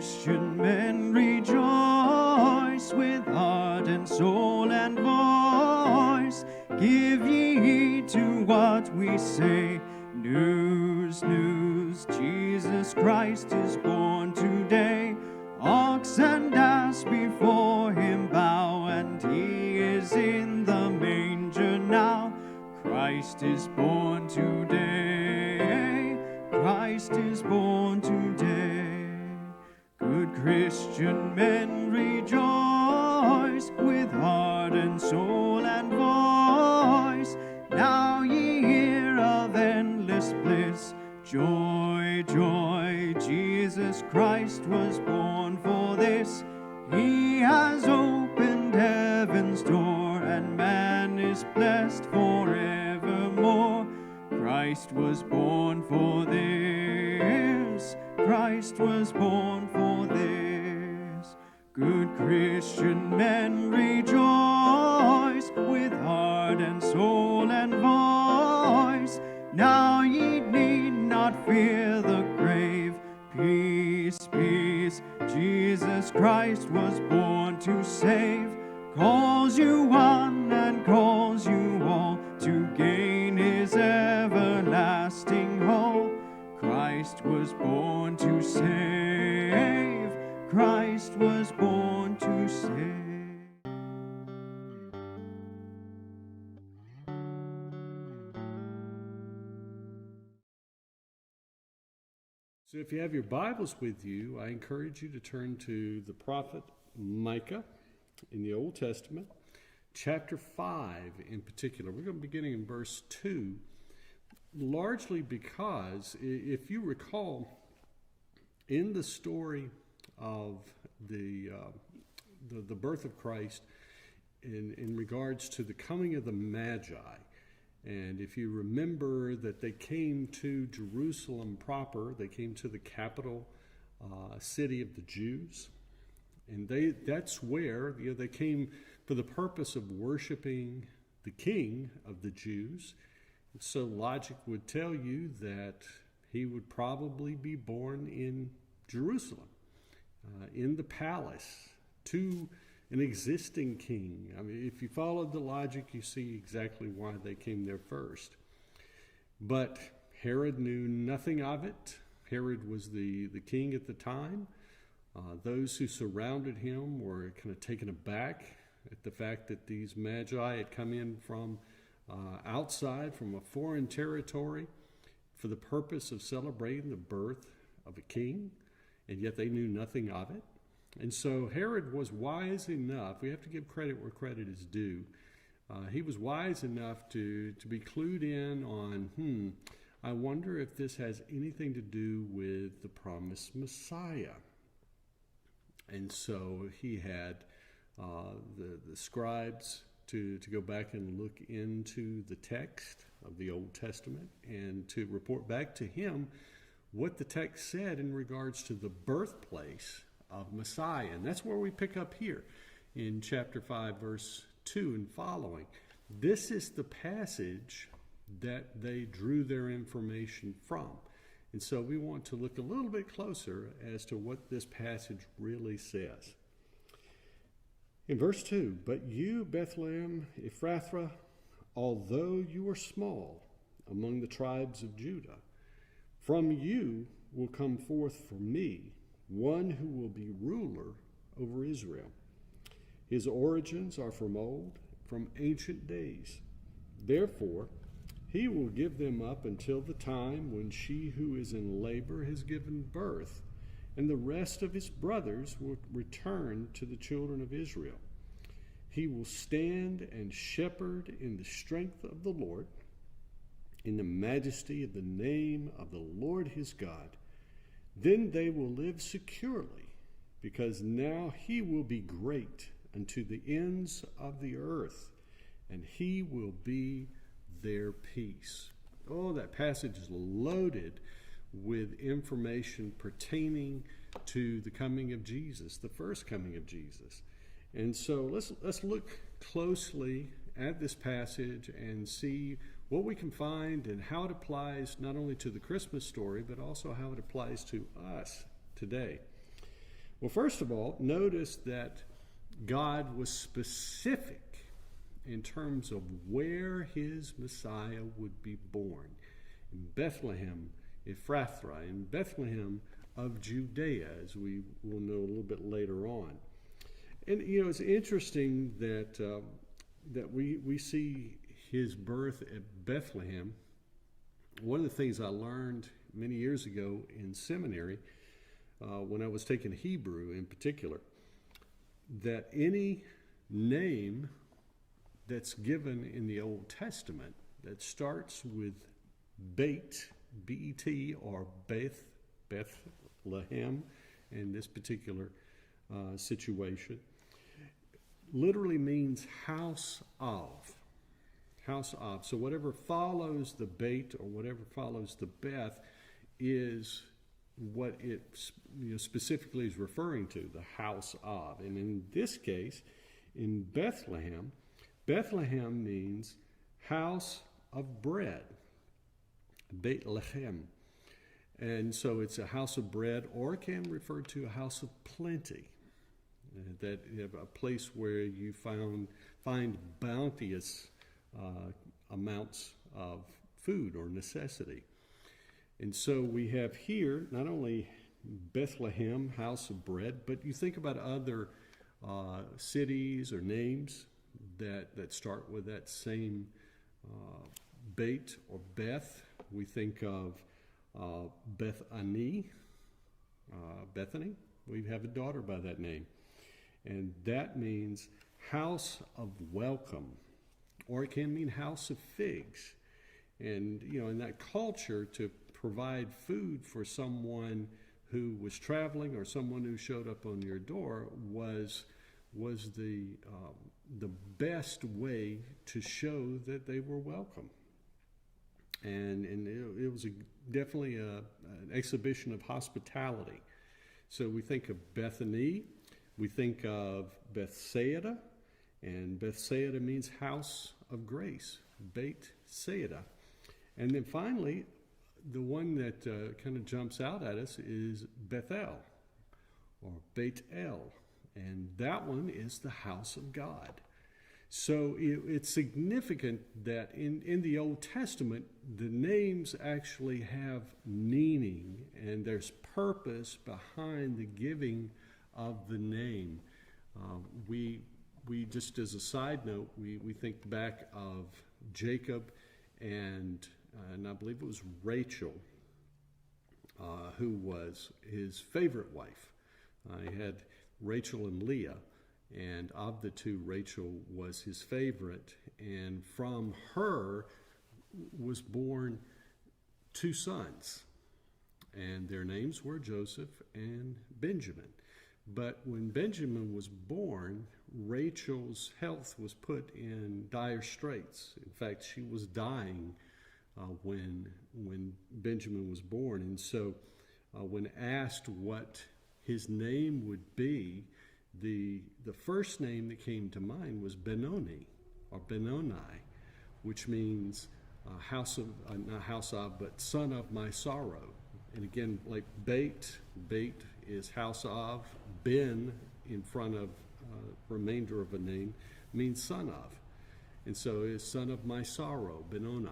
Christian men rejoice with heart and soul and voice. Give ye heed to what we say. News, news, Jesus Christ is born today. Ox and ass before him bow, and he is in the manger now. Christ is born today. Christ is born today. Good Christian men rejoice with heart and soul and voice. Now ye hear of endless bliss. Joy, joy, Jesus Christ was born for this. He has opened heaven's door, and man is blessed forevermore. Christ was born for this. Christ was born for this. Good Christian men rejoice with heart and soul and voice. Now ye need not fear the grave. Peace, peace, Jesus Christ was born to save. Calls you one and calls you all to gain his everlasting hope. Christ was born to save. Christ was born to save. So if you have your Bibles with you, I encourage you to turn to the prophet Micah in the Old Testament, chapter 5 in particular. We're going to be beginning in verse 2, largely because, if you recall, in the story of the birth of Christ, in regards to the coming of the Magi, and if you remember that they came to Jerusalem proper, they came to the capital city of the Jews, and that's where they came for the purpose of worshiping the King of the Jews. And so logic would tell you that he would probably be born in Jerusalem, in the palace, to an existing king. I mean, if you followed the logic, you see exactly why they came there first. But Herod knew nothing of it. Herod was the king at the time. Those who surrounded him were kind of taken aback at the fact that these magi had come in from outside, from a foreign territory, for the purpose of celebrating the birth of a king, and yet they knew nothing of it. And so Herod was wise enough, we have to give credit where credit is due. He was wise enough to be clued in on, I wonder if this has anything to do with the promised Messiah. And so he had the scribes to go back and look into the text of the Old Testament and to report back to him what the text said in regards to the birthplace of Messiah. And that's where we pick up here in chapter 5, verse 2 and following. This is the passage that they drew their information from. And so we want to look a little bit closer as to what this passage really says. In verse 2, "But you, Bethlehem Ephrathah, although you are small among the tribes of Judah, from you will come forth for me one who will be ruler over Israel. His origins are from old, from ancient days. Therefore, he will give them up until the time when she who is in labor has given birth, and the rest of his brothers will return to the children of Israel. He will stand and shepherd in the strength of the Lord, in the majesty of the name of the Lord his God. Then they will live securely, because now he will be great unto the ends of the earth, and he will be their peace." Oh, that passage is loaded with information pertaining to the coming of Jesus, the first coming of Jesus. And so let's look closely at this passage and see what we can find and how it applies not only to the Christmas story, but also how it applies to us today. Well, first of all, notice that God was specific in terms of where his Messiah would be born. In Bethlehem, Ephrathah, in Bethlehem of Judea, as we will know a little bit later on. And, it's interesting that we see his birth at Bethlehem. One of the things I learned many years ago in seminary, when I was taking Hebrew in particular, that any name that's given in the Old Testament that starts with Bet, B-E-T, or Bethlehem, in this particular situation, literally means house of. House of. So whatever follows the Bet or whatever follows the Beth is what it specifically is referring to, the house of. And in this case, in Bethlehem, Bethlehem means house of bread, Beit Lechem. And so it's a house of bread, or it can refer to a house of plenty, that a place where you find bounteous amounts of food or necessity. And so we have here not only Bethlehem, house of bread, but you think about other cities or names that start with that same Beit or Beth. We think of Bethany. Bethany. We have a daughter by that name. And that means house of welcome, or it can mean house of figs. And, in that culture, to provide food for someone who was traveling or someone who showed up on your door was the best way to show that they were welcome. And it was definitely an exhibition of hospitality. So we think of Bethany, we think of Bethsaida, and Bethsaida means house of grace, Beit Saida. And then finally, the one that kind of jumps out at us is Bethel, or Beit El, and that one is the house of God. So it's significant that in the Old Testament, the names actually have meaning, and there's purpose behind the giving of the name. We just as a side note, we think back of Jacob and I believe it was Rachel, who was his favorite wife. He had Rachel and Leah, and of the two, Rachel was his favorite, and from her was born two sons, and their names were Joseph and Benjamin. But when Benjamin was born, Rachel's health was put in dire straits. In fact, she was dying when Benjamin was born. And so when asked what his name would be, the first name that came to mind was Benoni, or Benoni, which means not house of, but son of my sorrow. And again, like Beit is house of, Ben in front of remainder of a name means son of. And so it's son of my sorrow, Benoni.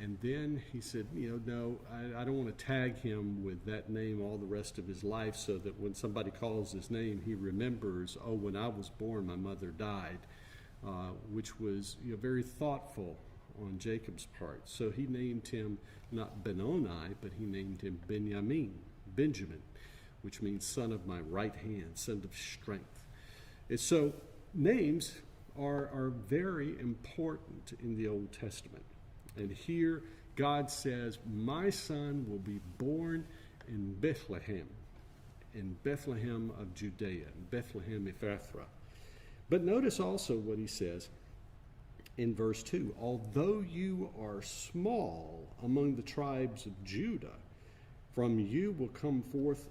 And then he said, no, I don't want to tag him with that name all the rest of his life, so that when somebody calls his name, he remembers, when I was born, my mother died, which was very thoughtful on Jacob's part. So he named him not Benoni, but he named him Benjamin, which means son of my right hand, son of strength. And so names are very important in the Old Testament. And here God says, my son will be born in Bethlehem of Judea, in Bethlehem Ephrathah. But notice also what he says in verse 2. Although you are small among the tribes of Judah, from you will come forth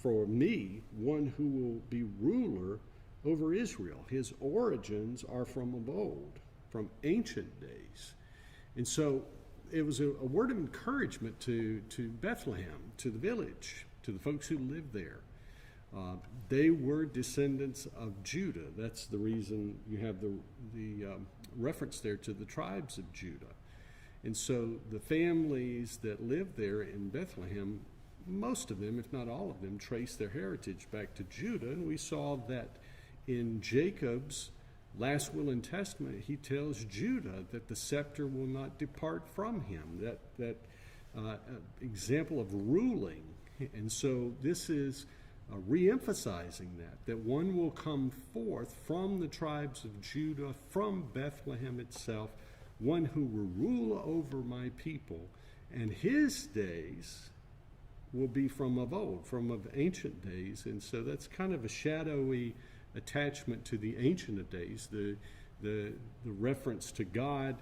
for me one who will be ruler over Israel. His origins are from of old, from ancient days. And so it was a word of encouragement to Bethlehem, to the village, to the folks who lived there, They were descendants of Judah. That's the reason you have the reference there to the tribes of Judah. And so the families that lived there in Bethlehem, most of them, if not all of them, trace their heritage back to Judah. And we saw that in Jacob's last will and testament, he tells Judah that the scepter will not depart from him, that example of ruling. And so this is re-emphasizing that one will come forth from the tribes of Judah, from Bethlehem itself, one who will rule over my people, and his days will be from of old, from of ancient days. And so that's kind of a shadowy attachment to the ancient of days, the reference to God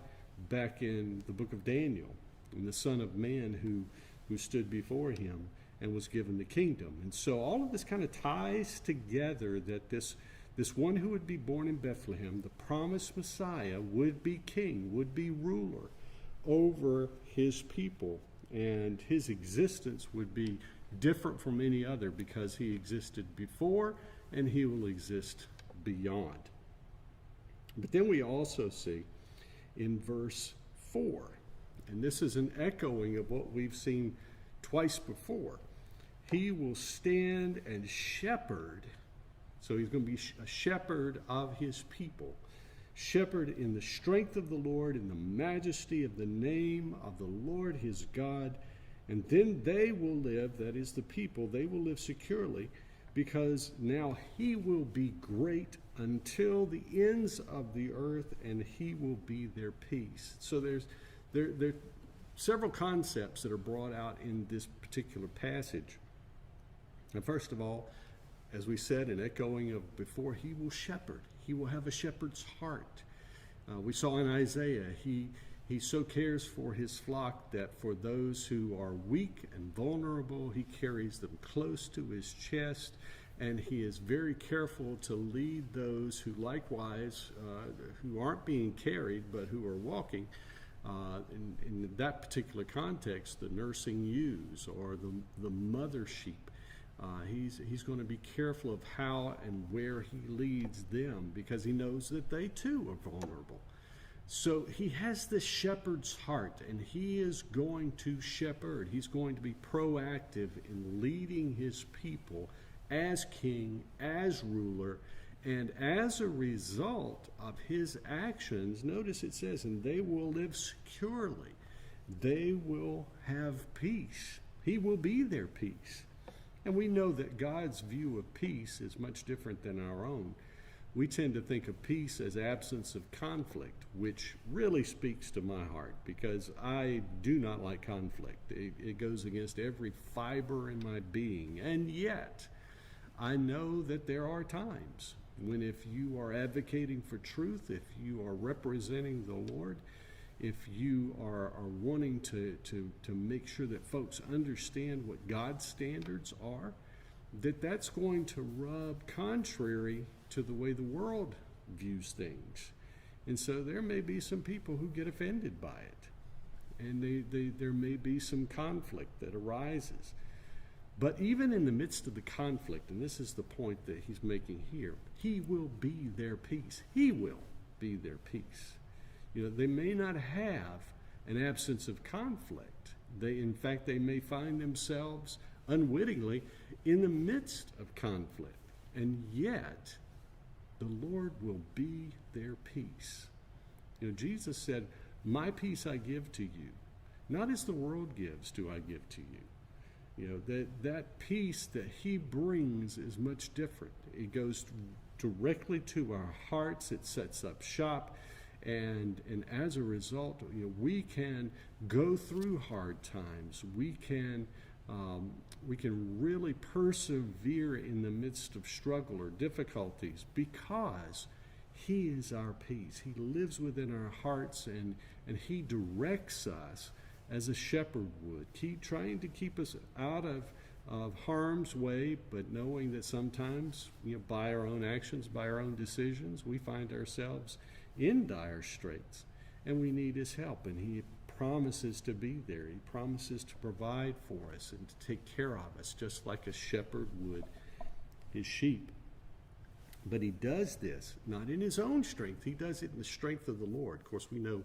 back in the book of Daniel, and the Son of Man who stood before him and was given the kingdom. And so all of this kind of ties together that this one who would be born in Bethlehem, the promised Messiah, would be king, would be ruler over his people, and his existence would be different from any other because he existed before and he will exist beyond. But then we also see in verse 4, and this is an echoing of what we've seen twice before, he will stand and shepherd. So he's going to be a shepherd of his people, shepherd in the strength of the Lord, in the majesty of the name of the Lord his God. And then they will live, that is the people, they will live securely, because now he will be great until the ends of the earth, and he will be their peace. So there are several concepts that are brought out in this particular passage. And first of all, as we said, and echoing of before, he will shepherd. He will have a shepherd's heart. We saw in Isaiah, he so cares for his flock that for those who are weak and vulnerable, he carries them close to his chest, and he is very careful to lead those who likewise, who aren't being carried but who are walking. In that particular context, the nursing ewes or the mother sheep. He's going to be careful of how and where he leads them because he knows that they too are vulnerable. So he has this shepherd's heart, and he is going to shepherd. He's going to be proactive in leading his people as king, as ruler, and as a result of his actions, notice it says, and they will live securely. They will have peace. He will be their peace. And we know that God's view of peace is much different than our own. We tend to think of peace as absence of conflict, which really speaks to my heart because I do not like conflict. It goes against every fiber in my being. And yet, I know that there are times when if you are advocating for truth, if you are representing the Lord, if you are wanting to make sure that folks understand what God's standards are, that's going to rub contrary to the way the world views things. And so there may be some people who get offended by it. And there may be some conflict that arises. But even in the midst of the conflict, and this is the point that he's making here, he will be their peace. He will be their peace. You know, they may not have an absence of conflict. In fact, they may find themselves unwittingly in the midst of conflict. And yet, the Lord will be their peace. You know, Jesus said, "My peace I give to you. Not as the world gives do I give to you." You know, that peace that he brings is much different. It goes directly to our hearts. It sets up shop. And as a result, you know, we can go through hard times. We can really persevere in the midst of struggle or difficulties because he is our peace. He lives within our hearts, and he directs us as a shepherd would, trying to keep us out of harm's way, but knowing that sometimes, you know, by our own actions, by our own decisions, we find ourselves in dire straits, and we need his help, and he promises to be there. He promises to provide for us and to take care of us, just like a shepherd would his sheep. But he does this not in his own strength. He does it in the strength of the Lord. Of course, we know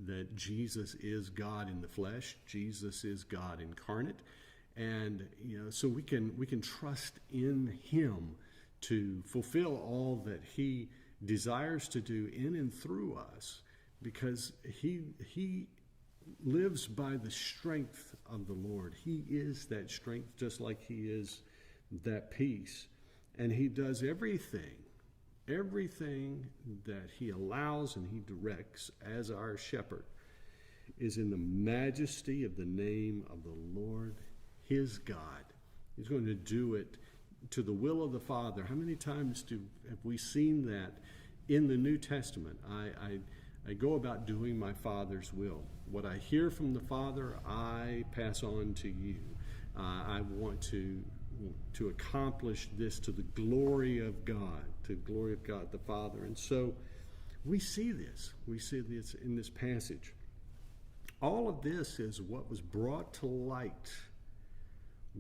that Jesus is God in the flesh. Jesus is God incarnate. And, so we can trust in him to fulfill all that he desires to do in and through us, because he lives by the strength of the Lord. He is that strength, just like he is that peace. And he does everything that he allows and he directs as our shepherd is in the majesty of the name of the Lord, his God. He's going to do it to the will of the Father. How many times have we seen that in the New Testament? I go about doing my Father's will. What I hear from the Father, I pass on to you. I want to accomplish this to the glory of God, to the glory of God the Father. And so we see this. We see this in this passage. All of this is what was brought to light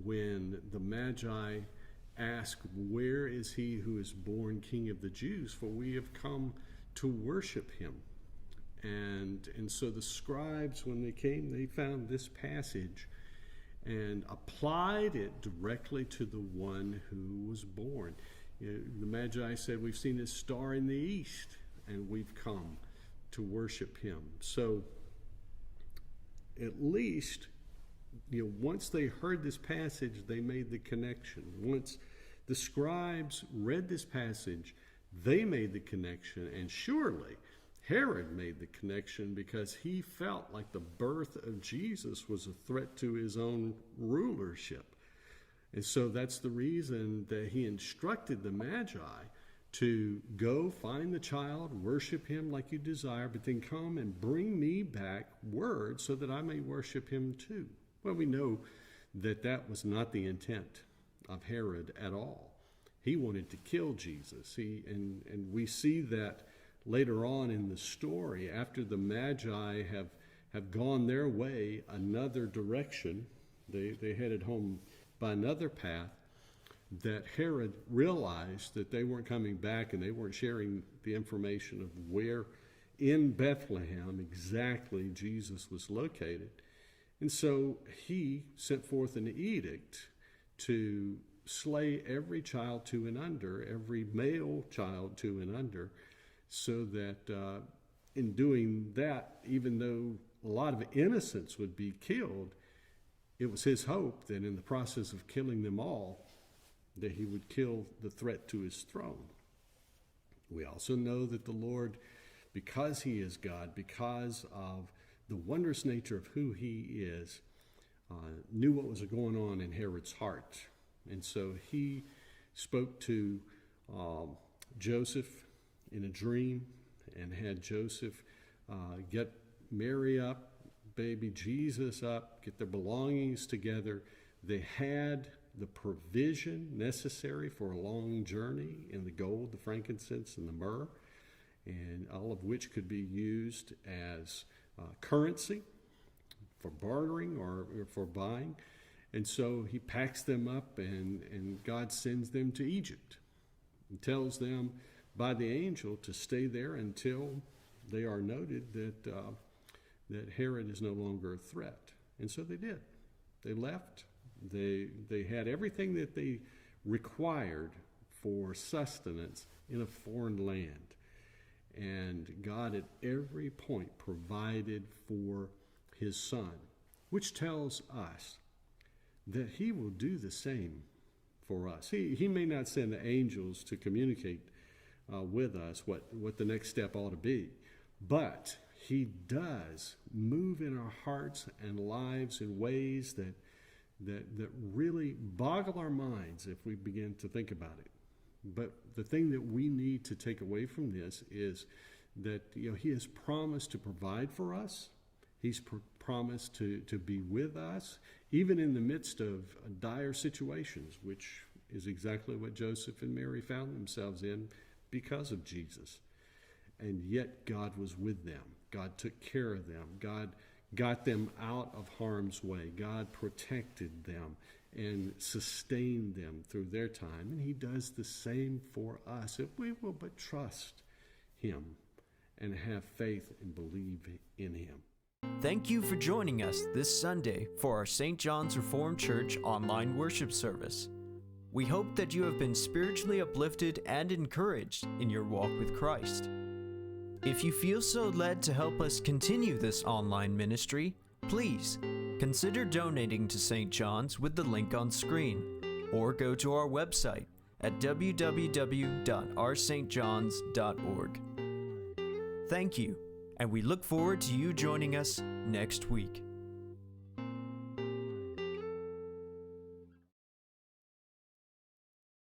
when the Magi asked, "Where is he who is born King of the Jews? For we have come to worship him." And so the scribes, when they came, they found this passage and applied it directly to the one who was born. The Magi said, "We've seen his star in the east, and we've come to worship him." So at least, once they heard this passage, they made the connection. Once the scribes read this passage, they made the connection, and surely Herod made the connection, because he felt like the birth of Jesus was a threat to his own rulership. And so that's the reason that he instructed the Magi to go find the child, worship him like you desire, but then come and bring me back word so that I may worship him too. Well, we know that that was not the intent of Herod at all. He wanted to kill Jesus. And we see that later on in the story, after the Magi have gone their way another direction, they headed home by another path, that Herod realized that they weren't coming back and they weren't sharing the information of where in Bethlehem exactly Jesus was located. And so he sent forth an edict to slay every child 2 and under, every male child 2 and under, so that in doing that, even though a lot of innocents would be killed, it was his hope that in the process of killing them all, that he would kill the threat to his throne. We also know that the Lord, because he is God, because of the wondrous nature of who he is, knew what was going on in Herod's heart. And so he spoke to Joseph in a dream and had Joseph get Mary up, baby Jesus up, get their belongings together. They had the provision necessary for a long journey in the gold, the frankincense, and the myrrh, and all of which could be used as currency for bartering or for buying. And so he packs them up, and God sends them to Egypt and tells them by the angel to stay there until they are noted that Herod is no longer a threat. And so they did. They left. They had everything that they required for sustenance in a foreign land. And God at every point provided for his son, which tells us that he will do the same for us. He may not send the angels to communicate with us what the next step ought to be, but he does move in our hearts and lives in ways that really boggle our minds if we begin to think about it. But the thing that we need to take away from this is that he has promised to provide for us. He's promised to be with us, even in the midst of dire situations, which is exactly what Joseph and Mary found themselves in because of Jesus. And yet God was with them. God took care of them. God got them out of harm's way. God protected them. and sustain them through their time. And he does the same for us if we will but trust him and have faith and believe in him. Thank you for joining us this Sunday for our St. John's Reformed Church online worship service. We hope that you have been spiritually uplifted and encouraged in your walk with Christ. If you feel so led to help us continue this online ministry, please consider donating to St. John's with the link on screen, or go to our website at www.rstjohns.org. Thank you, and we look forward to you joining us next week.